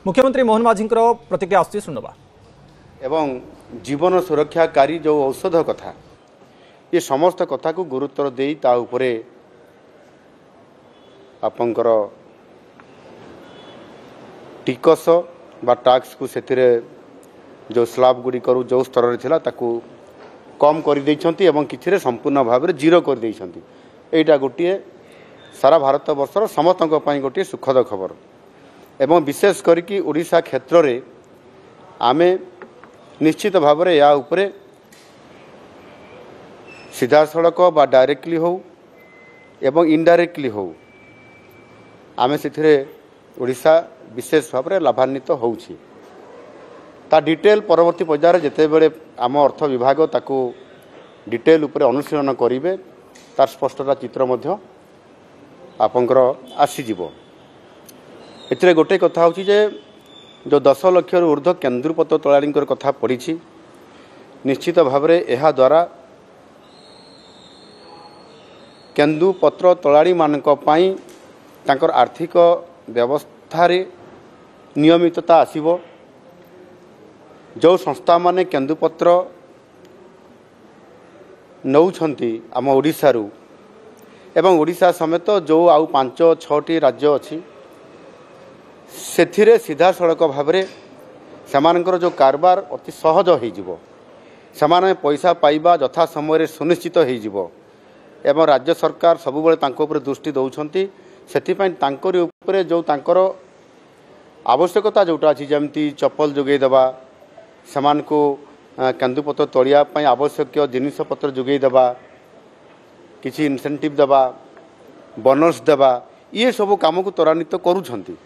मुख्यमंत्री मोहन माझी प्रतिक्रिया आसुची शुणवा एवं जीवन सुरक्षाकारी जो औषध कथा ये समस्त कथा को गुरुत्व दे ता उपरे आपंकर टिकस बा टैक्स को से जो स्लाब गुड़ी करू जो स्तर थिला ताकू कम कर कि संपूर्ण भाव में जीरो कर यहाँ गोटे सारा भारत वर्षर समस्त गोटे सुखद खबर एवं विशेष करके ओडिशा क्षेत्र में आमे निश्चित भाव में या उपरे सीधा सड़क बा डायरेक्टली हो एवं इनडायरेक्टली हो आमे से ओडिशा विशेष भाव में लाभान्वित होउछि ता डिटेल परवर्ती पर्यायर जिते बड़े आम अर्थ विभाग ताकू डिटेल उपरे अनुशीलन करेंगे तार स्पष्टता चित्र मध्य आपंकर आसीजिवो एथिरे गोटे कथा होछि जे जो 10 लाख ऊर्ध्व केन्दुपत्र तोलाड़ी कथा पड़ी निश्चित भाव में यह द्वारा केन्दुपत्र तोलाड़ी मानक पई तांकर आर्थिक व्यवस्था रे नियमितता आसीबो जो संस्था माने केन्दुपत्र नौछंती आम ओडिशारू एवं ओडिशा समेत जो आउ 5-6टी राज्य अच्छी से सीधा सड़क भाव में सेमानकर जो कारबार अति सहज हो सेमाने पैसा पाइबा यथा समय सुनिश्चित हो एवं राज्य सरकार सबुबले तांको ऊपर दृष्टि दौरान से जो तांकर आवश्यकता जोटा अच्छी जमती चप्पल जोगेदेवा सेमान को केन्दुपत्र तोलिया आवश्यक जिनपत्र जोगेदेवा किसी इनसेंटिव देवा बोनस देवा ये सब काम को त्वरान्वित करुछंती।